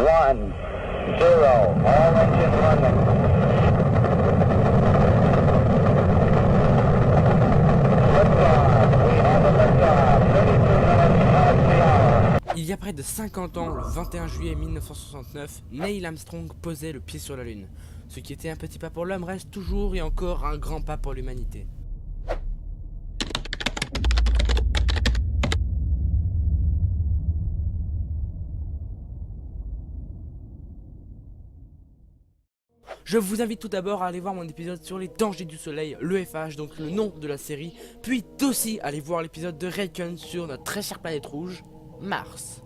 1, 0, all engine running. Liftoff, we have a liftoff, 32 minutes past the hour. Il y a près de 50 ans, le 21 juillet 1969, Neil Armstrong posait le pied sur la Lune. Ce qui était un petit pas pour l'homme reste toujours et encore un grand pas pour l'humanité. Je vous invite tout d'abord à aller voir mon épisode sur les dangers du soleil, l'EFH, donc le nom de la série, puis aussi aller voir l'épisode de Raycon sur notre très chère planète rouge, Mars.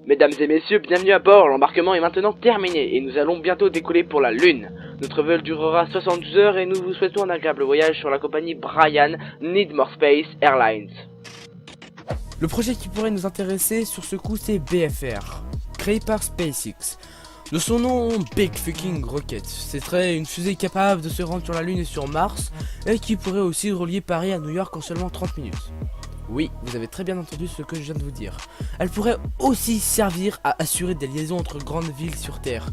Mesdames et messieurs, bienvenue à bord, l'embarquement est maintenant terminé et nous allons bientôt décoller pour la Lune. Notre vol durera 72 heures et nous vous souhaitons un agréable voyage sur la compagnie Brian Need More Space Airlines. Le projet qui pourrait nous intéresser sur ce coup c'est BFR, créé par SpaceX. De son nom, Big Fucking Rocket, ce serait une fusée capable de se rendre sur la Lune et sur Mars, et qui pourrait aussi relier Paris à New York en seulement 30 minutes. Oui, vous avez très bien entendu ce que je viens de vous dire. Elle pourrait aussi servir à assurer des liaisons entre grandes villes sur Terre.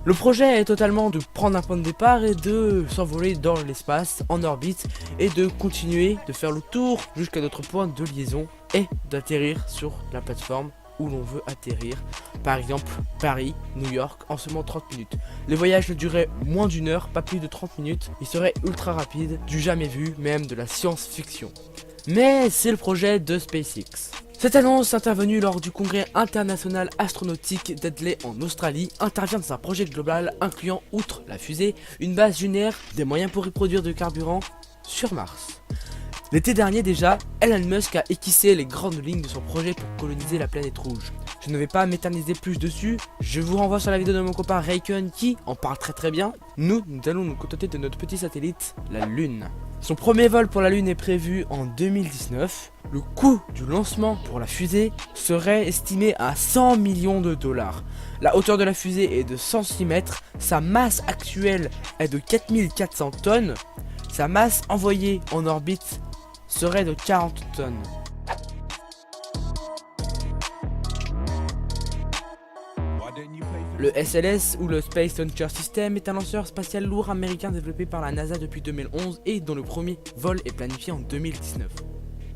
Le projet est totalement de prendre un point de départ et de s'envoler dans l'espace, en orbite, et de continuer de faire le tour jusqu'à notre point de liaison, et d'atterrir sur la plateforme où l'on veut atterrir, par exemple Paris, New York en seulement 30 minutes. Les voyages ne duraient moins d'une heure, pas plus de 30 minutes, il serait ultra rapide, du jamais vu, même de la science-fiction. Mais c'est le projet de SpaceX. Cette annonce intervenue lors du congrès international astronautique d'Adelaide en Australie intervient dans un projet global incluant, outre la fusée, une base lunaire, des moyens pour y produire de carburant sur Mars. L'été dernier déjà, Elon Musk a équissé les grandes lignes de son projet pour coloniser la planète rouge. Je ne vais pas m'éterniser plus dessus, je vous renvoie sur la vidéo de mon copain Raycon qui en parle très bien. Nous allons nous contenter de notre petit satellite, la Lune. Son premier vol pour la Lune est prévu en 2019. Le coût du lancement pour la fusée serait estimé à 100 millions de dollars. La hauteur de la fusée est de 106 mètres, sa masse actuelle est de 4400 tonnes, sa masse envoyée en orbite serait de 40 tonnes. Le SLS ou le Space Launcher System est un lanceur spatial lourd américain développé par la NASA depuis 2011 et dont le premier vol est planifié en 2019.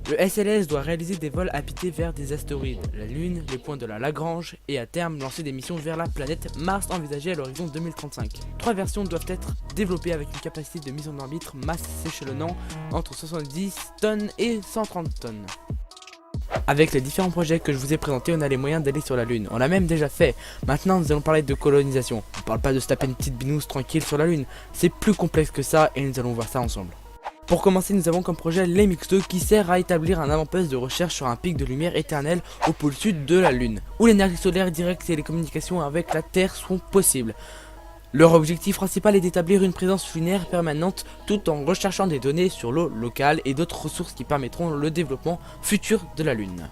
Le SLS doit réaliser des vols habités vers des astéroïdes, la Lune, les points de la Lagrange et à terme lancer des missions vers la planète Mars envisagée à l'horizon 2035. 3 versions doivent être développées avec une capacité de mise en orbite masse s'échelonnant entre 70 tonnes et 130 tonnes. Avec les différents projets que je vous ai présentés, on a les moyens d'aller sur la Lune. On l'a même déjà fait. Maintenant, nous allons parler de colonisation. On parle pas de se taper une petite binouse tranquille sur la Lune. C'est plus complexe que ça et nous allons voir ça ensemble. Pour commencer, nous avons comme projet l'MX2 qui sert à établir un avant-poste de recherche sur un pic de lumière éternel au pôle sud de la Lune, où l'énergie solaire directe et les communications avec la Terre sont possibles. Leur objectif principal est d'établir une présence lunaire permanente tout en recherchant des données sur l'eau locale et d'autres ressources qui permettront le développement futur de la Lune.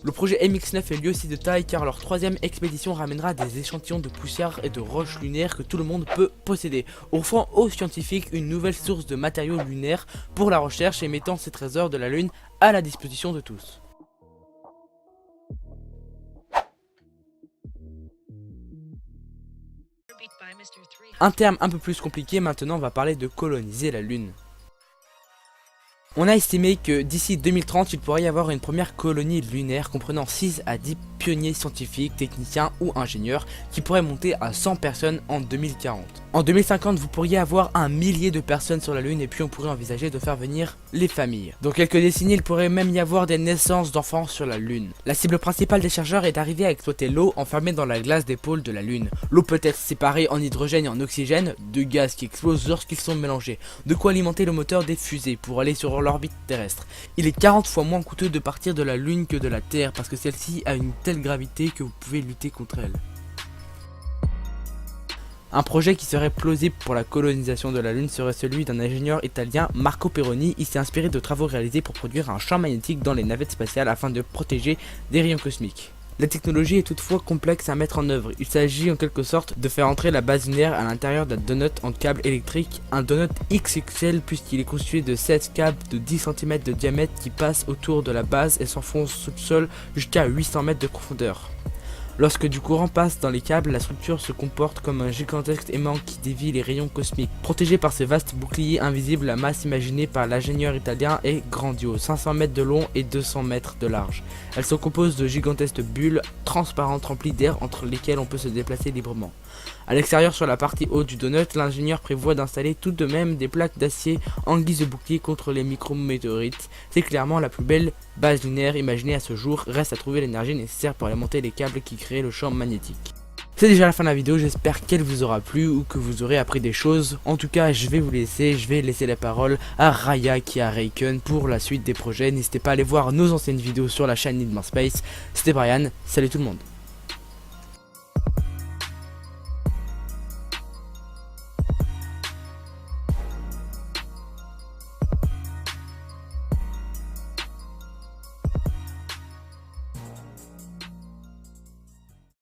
Le projet MX9 est lui aussi de taille car leur troisième expédition ramènera des échantillons de poussière et de roches lunaires que tout le monde peut posséder, offrant aux scientifiques une nouvelle source de matériaux lunaires pour la recherche et mettant ces trésors de la Lune à la disposition de tous. Un terme un peu plus compliqué maintenant, on va parler de coloniser la Lune. On a estimé que d'ici 2030, il pourrait y avoir une première colonie lunaire comprenant 6 à 10 pionniers scientifiques, techniciens ou ingénieurs qui pourraient monter à 100 personnes en 2040. En 2050, vous pourriez avoir 1 millier de personnes sur la Lune et puis on pourrait envisager de faire venir les familles. Dans quelques décennies, il pourrait même y avoir des naissances d'enfants sur la Lune. La cible principale des chercheurs est d'arriver à exploiter l'eau enfermée dans la glace des pôles de la Lune. L'eau peut être séparée en hydrogène et en oxygène, deux gaz qui explosent lorsqu'ils sont mélangés. De quoi alimenter le moteur des fusées pour aller sur l'orbite terrestre. Il est 40 fois moins coûteux de partir de la Lune que de la Terre parce que celle-ci a une telle gravité que vous pouvez lutter contre elle. Un projet qui serait plausible pour la colonisation de la Lune serait celui d'un ingénieur italien, Marco Perroni. Il s'est inspiré de travaux réalisés pour produire un champ magnétique dans les navettes spatiales afin de protéger des rayons cosmiques. La technologie est toutefois complexe à mettre en œuvre. Il s'agit en quelque sorte de faire entrer la base lunaire à l'intérieur d'un donut en câble électrique, un donut XXL puisqu'il est constitué de 7 câbles de 10 cm de diamètre qui passent autour de la base et s'enfoncent sous le sol jusqu'à 800 mètres de profondeur. Lorsque du courant passe dans les câbles, la structure se comporte comme un gigantesque aimant qui dévie les rayons cosmiques. Protégée par ces vastes boucliers invisibles, la masse imaginée par l'ingénieur italien est grandiose, 500 mètres de long et 200 mètres de large. Elle se compose de gigantesques bulles transparentes remplies d'air entre lesquelles on peut se déplacer librement. A l'extérieur, sur la partie haute du donut, l'ingénieur prévoit d'installer tout de même des plaques d'acier en guise de bouclier contre les micrométéorites. C'est clairement la plus belle base lunaire imaginée à ce jour. Reste à trouver l'énergie nécessaire pour alimenter les câbles qui créent le champ magnétique. C'est déjà la fin de la vidéo, j'espère qu'elle vous aura plu ou que vous aurez appris des choses. En tout cas, je vais laisser la parole à Raya qui a Raycon pour la suite des projets. N'hésitez pas à aller voir nos anciennes vidéos sur la chaîne Need More Space. C'était Brian, salut tout le monde.